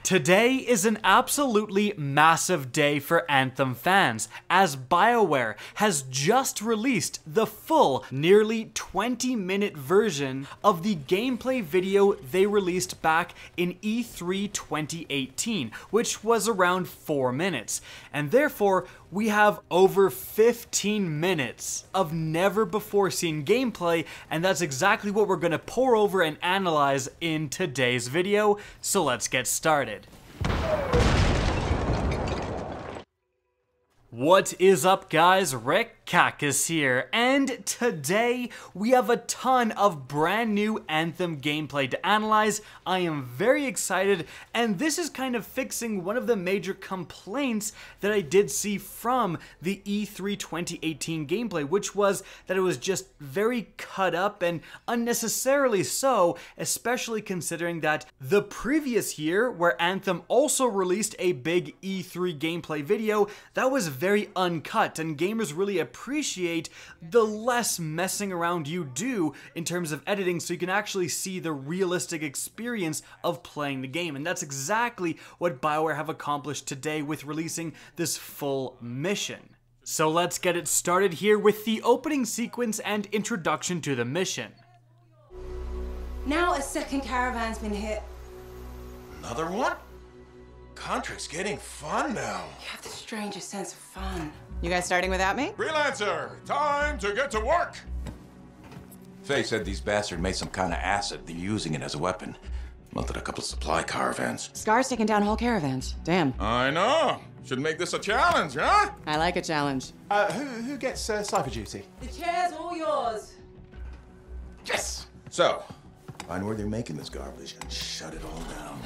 Today is an absolutely massive day for Anthem fans, as BioWare has just released the full, nearly 20-minute version of the gameplay video they released back in E3 2018, which was around 4 minutes. And therefore, we have over 15 minutes of never-before-seen gameplay, and that's exactly what we're going to pour over and analyze in today's video, so let's get started. What is up, guys? Rick Cactus here, and today we have a ton of brand new Anthem gameplay to analyze. I am very excited, and this is kind of fixing one of the major complaints that I did see from the E3 2018 gameplay, which was that it was just very cut up and unnecessarily so, especially considering that the previous year, where Anthem also released a big E3 gameplay video, that was very uncut, and gamers really appreciate the less messing around you do in terms of editing, so you can actually see the realistic experience of playing the game. And that's exactly what BioWare have accomplished today with releasing this full mission. So let's get it started here with the opening sequence and introduction to the mission. Now a second caravan's been hit. Another one? Contract's getting fun now. You have the strangest sense of fun. You guys starting without me? Freelancer, time to get to work. Faye said these bastards made some kind of acid. They're using it as a weapon. Melted a couple of supply caravans. Scar's taking down whole caravans. Damn. I know. Should make this a challenge, huh? I like a challenge. Who gets cypher duty? The chair's all yours. Yes! So, find where they're making this garbage and shut it all down.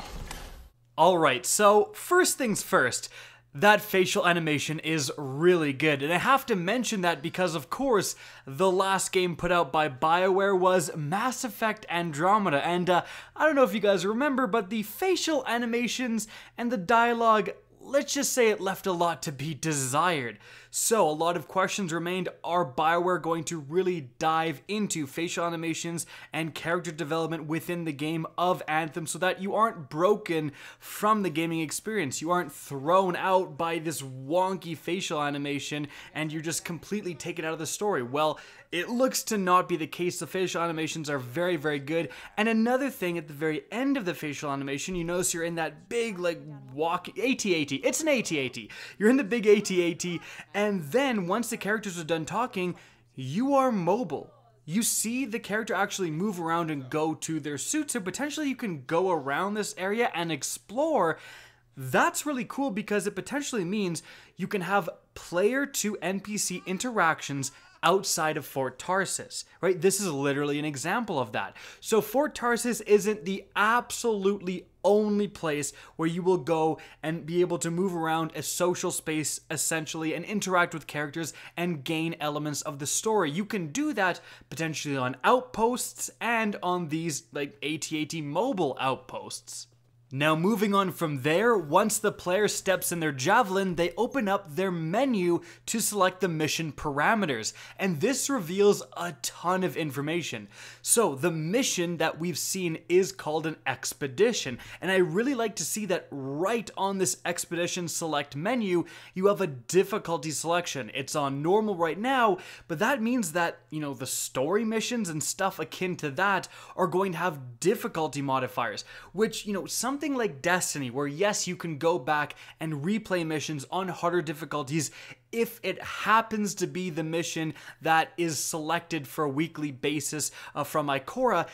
Alright, so first things first, that facial animation is really good, and I have to mention that because, of course, the last game put out by BioWare was Mass Effect Andromeda, and I don't know if you guys remember, but the facial animations and the dialogue, let's just say it left a lot to be desired. So a lot of questions remained. Are BioWare going to really dive into facial animations and character development within the game of Anthem so that you aren't broken from the gaming experience? You aren't thrown out by this wonky facial animation and you're just completely taken out of the story. Well, it looks to not be the case. The facial animations are very, very good. And another thing, at the very end of the facial animation, you notice you're in that big, like, AT-AT. It's an AT-AT. You're in the big AT-AT, and then once the characters are done talking, you are mobile. You see the character actually move around and go to their suit, so potentially you can go around this area and explore. That's really cool because it potentially means you can have player to NPC interactions outside of Fort Tarsis, right? This is literally an example of that. So Fort Tarsis isn't the absolutely only place where you will go and be able to move around a social space essentially and interact with characters and gain elements of the story. You can do that potentially on outposts and on these like AT-AT mobile outposts. Now moving on from there, once the player steps in their javelin, they open up their menu to select the mission parameters, and this reveals a ton of information. So the mission that we've seen is called an expedition, and I really like to see that right on this expedition select menu, you have a difficulty selection. It's on normal right now, but that means that, you know, the story missions and stuff akin to that are going to have difficulty modifiers, which, you know, something like Destiny, where yes, you can go back and replay missions on harder difficulties if it happens to be the mission that is selected for a weekly basis from Ikora.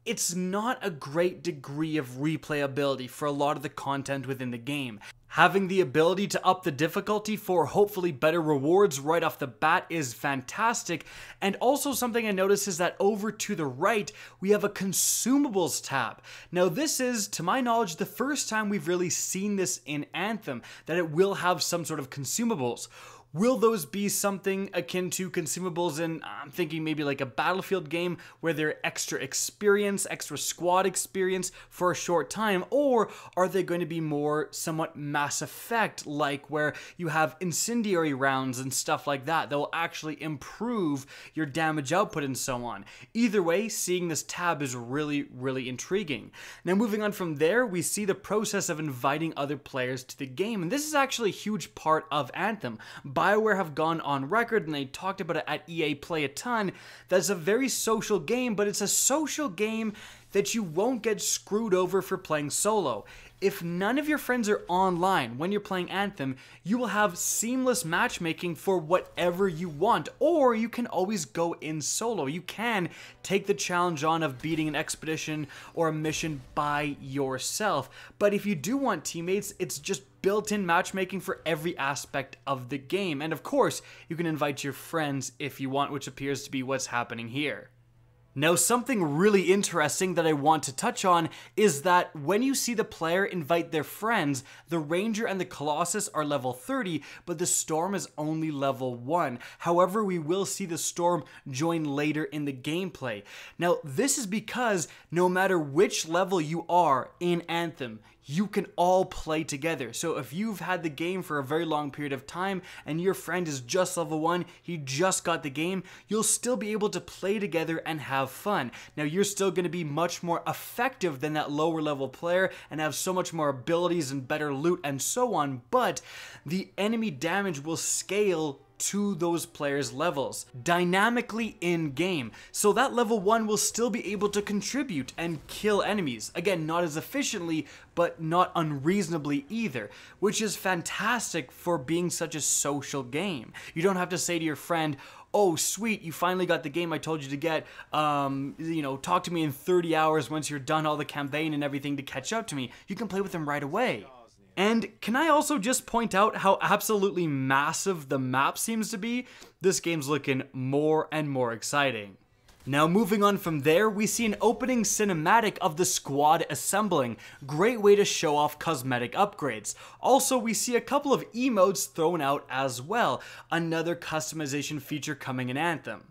It's not a great degree of replayability for a lot of the content within the game. Having the ability to up the difficulty for hopefully better rewards right off the bat is fantastic. And also something I noticed is that over to the right, we have a Consumables tab. Now this is, to my knowledge, the first time we've really seen this in Anthem, that it will have some sort of consumables. Will those be something akin to Consumables in, I'm thinking maybe like a Battlefield game where they're extra experience, extra squad experience for a short time? Or are they going to be more somewhat Mass Effect like, where you have incendiary rounds and stuff like that will actually improve your damage output and so on? Either way, seeing this tab is really, really intriguing. Now moving on from there, we see the process of inviting other players to the game, and this is actually a huge part of Anthem. BioWare have gone on record, and they talked about it at EA Play a ton, that it's a very social game, but it's a social game that you won't get screwed over for playing solo. If none of your friends are online when you're playing Anthem, you will have seamless matchmaking for whatever you want, or you can always go in solo. You can take the challenge on of beating an expedition or a mission by yourself, but if you do want teammates, it's just built-in matchmaking for every aspect of the game. And of course, you can invite your friends if you want, which appears to be what's happening here. Now, something really interesting that I want to touch on is that when you see the player invite their friends, the Ranger and the Colossus are level 30, but the Storm is only level 1. However, we will see the Storm join later in the gameplay. Now, this is because no matter which level you are in Anthem, you can all play together. So if you've had the game for a very long period of time and your friend is just level 1, he just got the game, you'll still be able to play together and have fun. Now you're still going to be much more effective than that lower level player and have so much more abilities and better loot and so on, but the enemy damage will scale to those players' levels dynamically in game. So that level 1 will still be able to contribute and kill enemies. Again, not as efficiently, but not unreasonably either, which is fantastic for being such a social game. You don't have to say to your friend, oh sweet, you finally got the game I told you to get, talk to me in 30 hours once you're done all the campaign and everything to catch up to me. You can play with them right away. And can I also just point out how absolutely massive the map seems to be? This game's looking more and more exciting. Now moving on from there, we see an opening cinematic of the squad assembling. Great way to show off cosmetic upgrades. Also, we see a couple of emotes thrown out as well. Another customization feature coming in Anthem.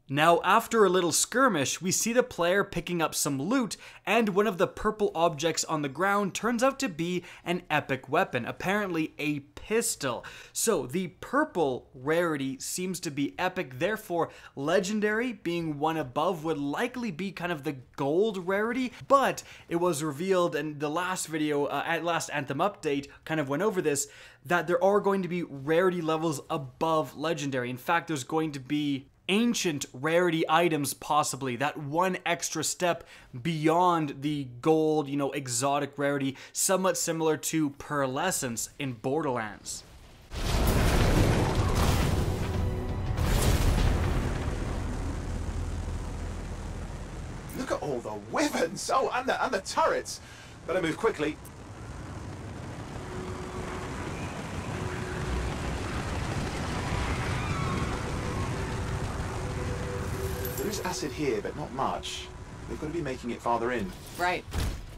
Now, after a little skirmish, we see the player picking up some loot, and one of the purple objects on the ground turns out to be an epic weapon, apparently a pistol. So, the purple rarity seems to be epic, therefore legendary, being one above, would likely be kind of the gold rarity, but it was revealed in the last video, at last Anthem update, kind of went over this, that there are going to be rarity levels above legendary. In fact, there's going to be ancient rarity items, possibly that one extra step beyond the gold, exotic rarity, somewhat similar to pearlescence in Borderlands. Look at all the weapons! Oh, and the turrets! Better move quickly. There is acid here, but not much. They've got to be making it farther in. Right.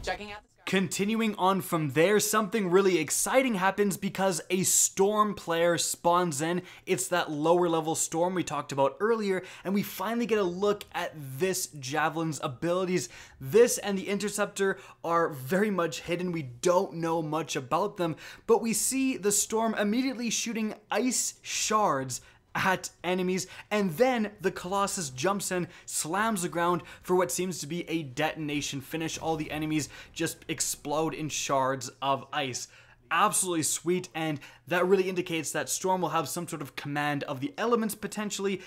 Checking out the sky. Continuing on from there, something really exciting happens because a Storm player spawns in. It's that lower level Storm we talked about earlier, and we finally get a look at this Javelin's abilities. This and the Interceptor are very much hidden. We don't know much about them, but we see the Storm immediately shooting ice shards at enemies, and then the Colossus jumps in, slams the ground for what seems to be a detonation finish. All the enemies just explode in shards of ice. Absolutely sweet, and that really indicates that Storm will have some sort of command of the elements potentially,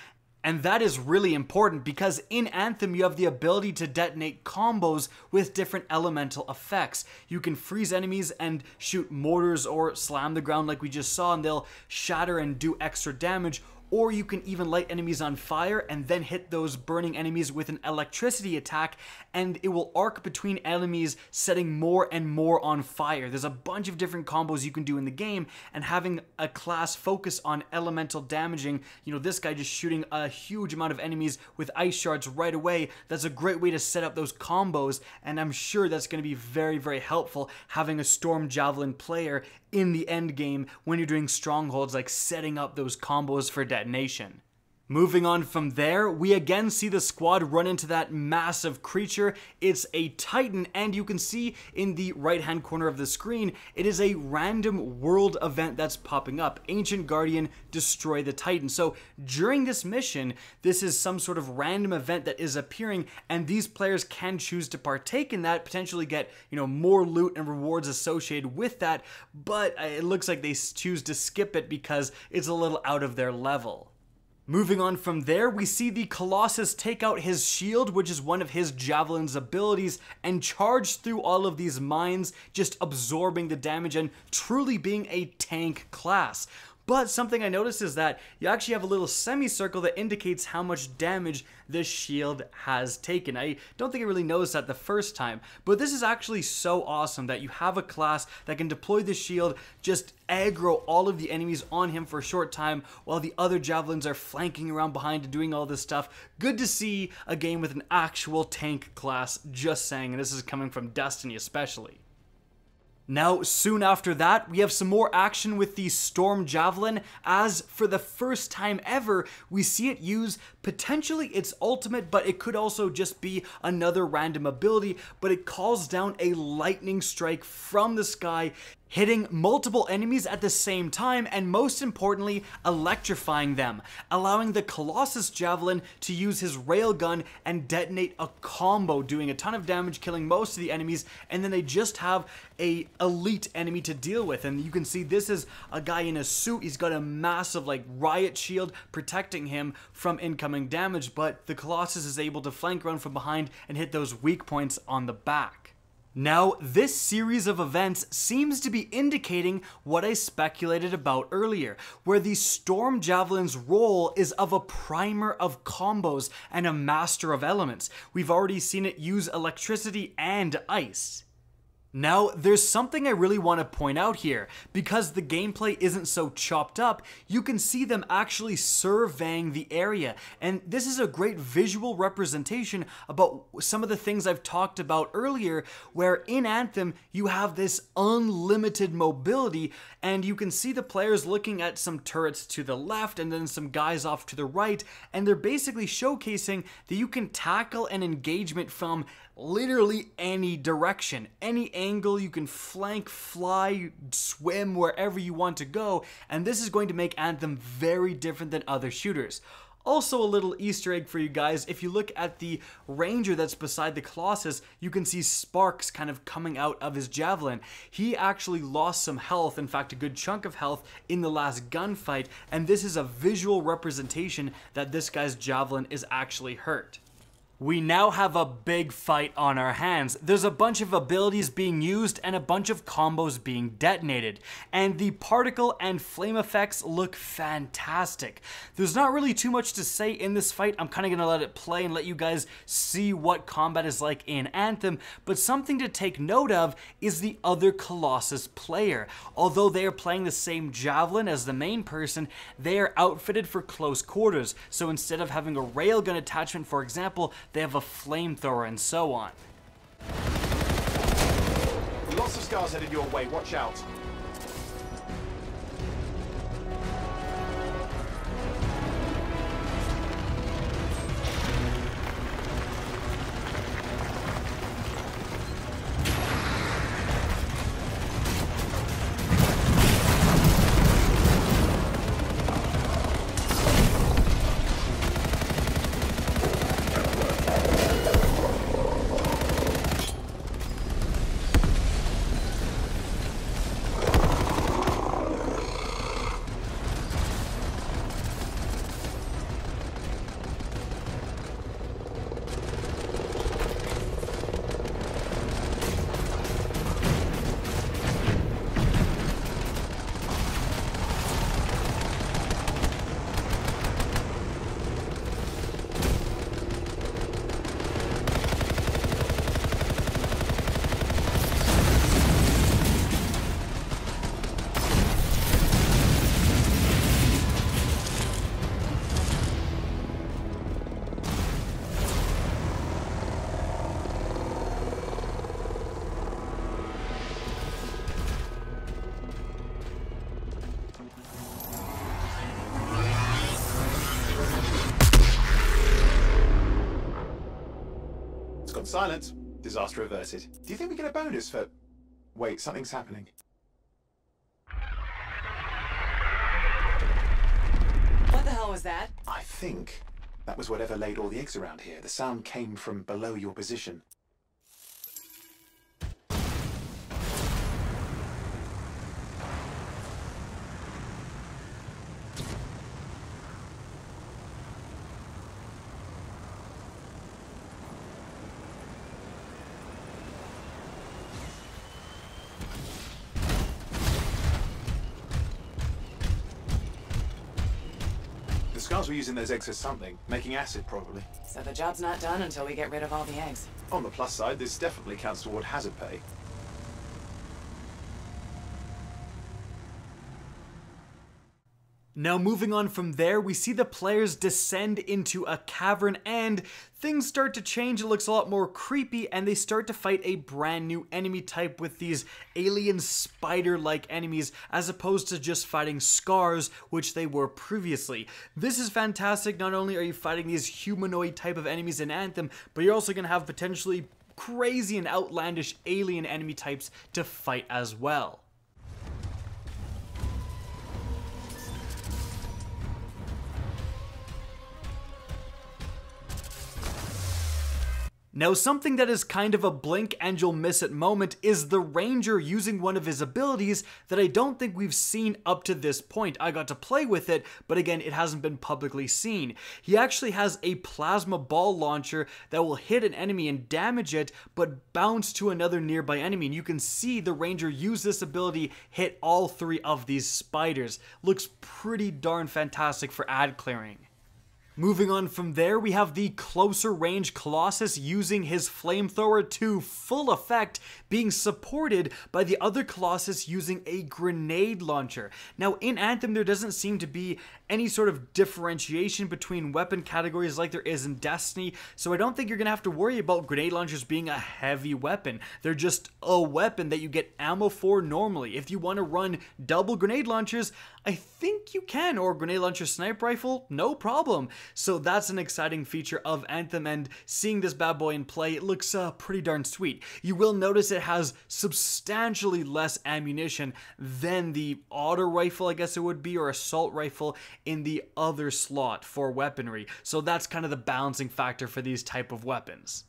and that is really important because in Anthem you have the ability to detonate combos with different elemental effects. You can freeze enemies and shoot mortars or slam the ground like we just saw, and they'll shatter and do extra damage. or you can even light enemies on fire and then hit those burning enemies with an electricity attack, and it will arc between enemies, setting more and more on fire. There's a bunch of different combos you can do in the game, and having a class focus on elemental damaging, this guy just shooting a huge amount of enemies with ice shards right away, that's a great way to set up those combos, and I'm sure that's going to be very, very helpful having a Storm Javelin player in the end game when you're doing strongholds, like setting up those combos for detonation. Moving on from there, we again see the squad run into that massive creature. It's a Titan, and you can see in the right-hand corner of the screen, it is a random world event that's popping up. Ancient Guardian, destroy the Titan. So during this mission, this is some sort of random event that is appearing, and these players can choose to partake in that, potentially get, more loot and rewards associated with that, but it looks like they choose to skip it because it's a little out of their level. Moving on from there, we see the Colossus take out his shield, which is one of his Javelin's abilities, and charge through all of these mines, just absorbing the damage and truly being a tank class. But something I noticed is that you actually have a little semicircle that indicates how much damage this shield has taken. I don't think I really noticed that the first time, but this is actually so awesome that you have a class that can deploy the shield, just aggro all of the enemies on him for a short time while the other javelins are flanking around behind and doing all this stuff. Good to see a game with an actual tank class, just saying, and this is coming from Destiny especially. Now, soon after that, we have some more action with the Storm Javelin, as for the first time ever, we see it use potentially its ultimate, but it could also just be another random ability, but it calls down a lightning strike from the sky, hitting multiple enemies at the same time, and most importantly, electrifying them, allowing the Colossus Javelin to use his railgun and detonate a combo, doing a ton of damage, killing most of the enemies, and then they just have a elite enemy to deal with. And you can see this is a guy in a suit. He's got a massive riot shield protecting him from incoming damage, but the Colossus is able to flank around from behind and hit those weak points on the back. Now, this series of events seems to be indicating what I speculated about earlier, where the Storm Javelin's role is of a primer of combos and a master of elements. We've already seen it use electricity and ice. Now, there's something I really want to point out here. Because the gameplay isn't so chopped up, you can see them actually surveying the area, and this is a great visual representation about some of the things I've talked about earlier, where in Anthem you have this unlimited mobility, and you can see the players looking at some turrets to the left and then some guys off to the right, and they're basically showcasing that you can tackle an engagement from literally any direction, any angle. You can flank, fly, swim, wherever you want to go, and this is going to make Anthem very different than other shooters. Also, a little Easter egg for you guys, if you look at the ranger that's beside the Colossus, you can see sparks kind of coming out of his javelin. He actually lost some health, in fact a good chunk of health, in the last gunfight, and this is a visual representation that this guy's javelin is actually hurt. We now have a big fight on our hands. There's a bunch of abilities being used and a bunch of combos being detonated, and the particle and flame effects look fantastic. There's not really too much to say in this fight. I'm kind of gonna let it play and let you guys see what combat is like in Anthem, but something to take note of is the other Colossus player. Although they are playing the same javelin as the main person, they are outfitted for close quarters, so instead of having a railgun attachment, for example, they have a flamethrower and so on. Lots of scars headed your way, watch out. Silence. Disaster averted. Do you think we get a bonus for... Wait, something's happening. What the hell was that? I think that was whatever laid all the eggs around here. The sound came from below your position. The Scars were using those eggs for something, making acid probably. So the job's not done until we get rid of all the eggs. On the plus side, this definitely counts toward hazard pay. Now moving on from there, we see the players descend into a cavern and things start to change. It looks a lot more creepy and they start to fight a brand new enemy type with these alien spider-like enemies as opposed to just fighting Scars, which they were previously. This is fantastic. Not only are you fighting these humanoid type of enemies in Anthem, but you're also going to have potentially crazy and outlandish alien enemy types to fight as well. Now, something that is kind of a blink and you'll miss it moment is the Ranger using one of his abilities that I don't think we've seen up to this point. I got to play with it, but again, it hasn't been publicly seen. He actually has a plasma ball launcher that will hit an enemy and damage it, but bounce to another nearby enemy. And you can see the Ranger use this ability, hit all three of these spiders. Looks pretty darn fantastic for ad clearing. Moving on from there, we have the closer range Colossus using his flamethrower to full effect, being supported by the other Colossus using a grenade launcher. Now in Anthem, there doesn't seem to be any sort of differentiation between weapon categories like there is in Destiny, so I don't think you're going to have to worry about grenade launchers being a heavy weapon. They're just a weapon that you get ammo for normally. If you want to run double grenade launchers, I think you can, or grenade launcher sniper rifle, no problem. So that's an exciting feature of Anthem, and seeing this bad boy in play, it looks pretty darn sweet. You will notice it has substantially less ammunition than the auto rifle, I guess it would be, or assault rifle in the other slot for weaponry. So that's kind of the balancing factor for these type of weapons.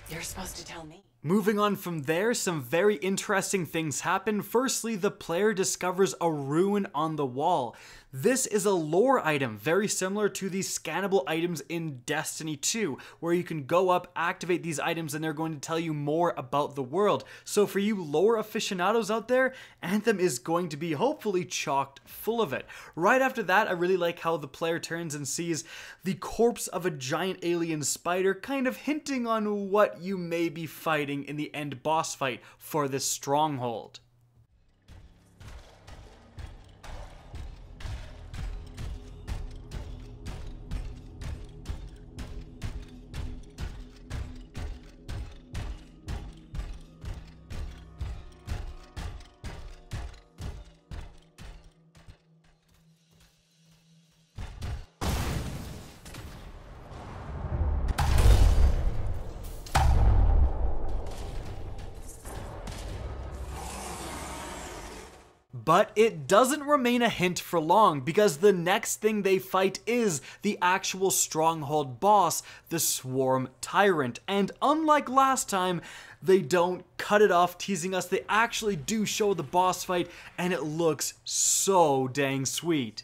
You're supposed to tell me. Moving on from there, some very interesting things happen. Firstly, the player discovers a rune on the wall. This is a lore item, very similar to the scannable items in Destiny 2, where you can go up, activate these items, and they're going to tell you more about the world. So for you lore aficionados out there, Anthem is going to be hopefully chocked full of it. Right after that, I really like how the player turns and sees the corpse of a giant alien spider, kind of hinting on what you may be fighting in the end boss fight for this Stronghold. But it doesn't remain a hint for long, because the next thing they fight is the actual Stronghold boss, the Swarm Tyrant. And unlike last time, they don't cut it off teasing us. They actually do show the boss fight, and it looks so dang sweet.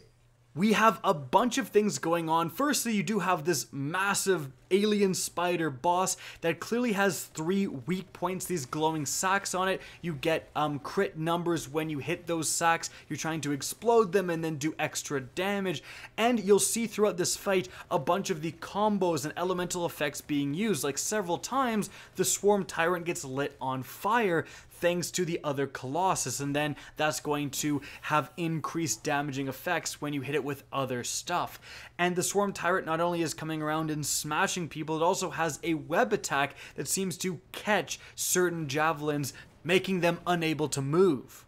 We have a bunch of things going on. Firstly, you do have this massive alien spider boss that clearly has 3 weak points, these glowing sacks on it. You get crit numbers when you hit those sacks. You're trying to explode them and then do extra damage. And you'll see throughout this fight a bunch of the combos and elemental effects being used. Like several times, the Swarm Tyrant gets lit on fire, thanks to the other Colossus, and then that's going to have increased damaging effects when you hit it with other stuff. And the Swarm Tyrant not only is coming around and smashing people, it also has a web attack that seems to catch certain javelins, making them unable to move.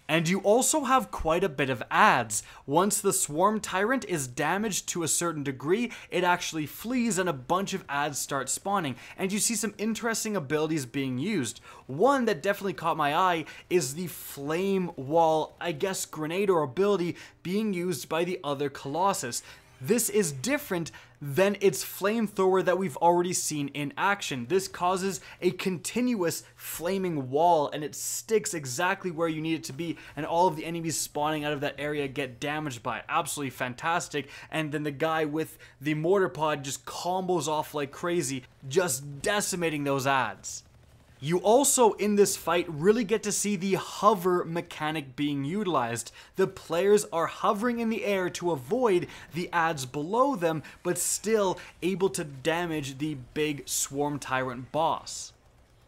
And you also have quite a bit of adds. Once the Swarm Tyrant is damaged to a certain degree, it actually flees and a bunch of adds start spawning, and you see some interesting abilities being used. One that definitely caught my eye is the Flame Wall, I guess grenade or ability being used by the other Colossus. This is different than its flamethrower that we've already seen in action. This causes a continuous flaming wall, and it sticks exactly where you need it to be, and all of the enemies spawning out of that area get damaged by it. Absolutely fantastic. And then the guy with the mortar pod just combos off like crazy, just decimating those adds. You also, in this fight, really get to see the hover mechanic being utilized. The players are hovering in the air to avoid the adds below them, but still able to damage the big Swarm Tyrant boss.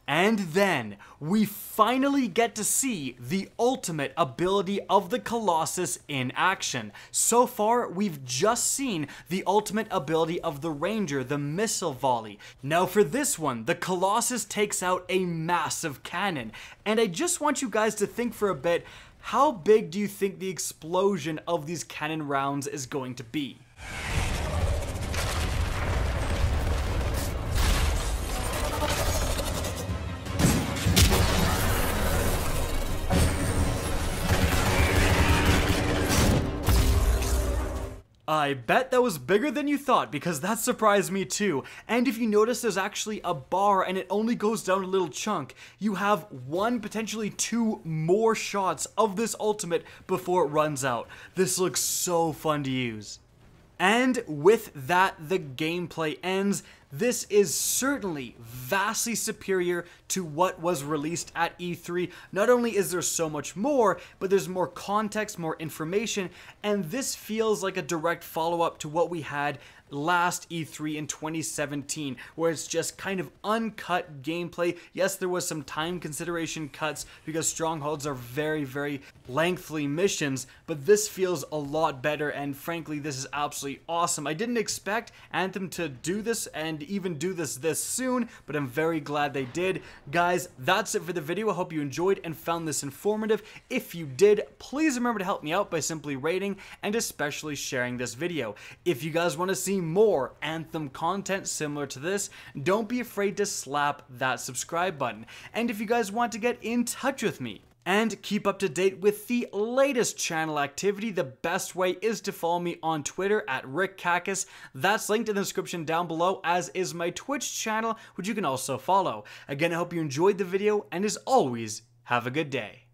And then, we finally get to see the ultimate ability of the Colossus in action. So far, we've just seen the ultimate ability of the Ranger, the Missile Volley. Now for this one, the Colossus takes out a massive cannon. And I just want you guys to think for a bit, how big do you think the explosion of these cannon rounds is going to be? I bet that was bigger than you thought, because that surprised me too. And if you notice, there's actually a bar and it only goes down a little chunk. You have one, potentially two more shots of this ultimate before it runs out. This looks so fun to use. And with that, the gameplay ends. This is certainly vastly superior to what was released at E3. Not only is there so much more, but there's more context, more information, and this feels like a direct follow-up to what we had last E3 in 2017, where it's just kind of uncut gameplay. Yes, there was some time consideration cuts because Strongholds are very, very lengthy missions, but this feels a lot better, and frankly, this is absolutely awesome. I didn't expect Anthem to do this and even do this soon, but I'm very glad they did. Guys, that's it for the video. I hope you enjoyed and found this informative. If you did, please remember to help me out by simply rating and especially sharing this video. If you guys want to see more Anthem content similar to this, don't be afraid to slap that subscribe button. And if you guys want to get in touch with me and keep up to date with the latest channel activity, the best way is to follow me on Twitter at RickCacus. That's linked in the description down below, as is my Twitch channel, which you can also follow. Again, I hope you enjoyed the video, and as always, have a good day.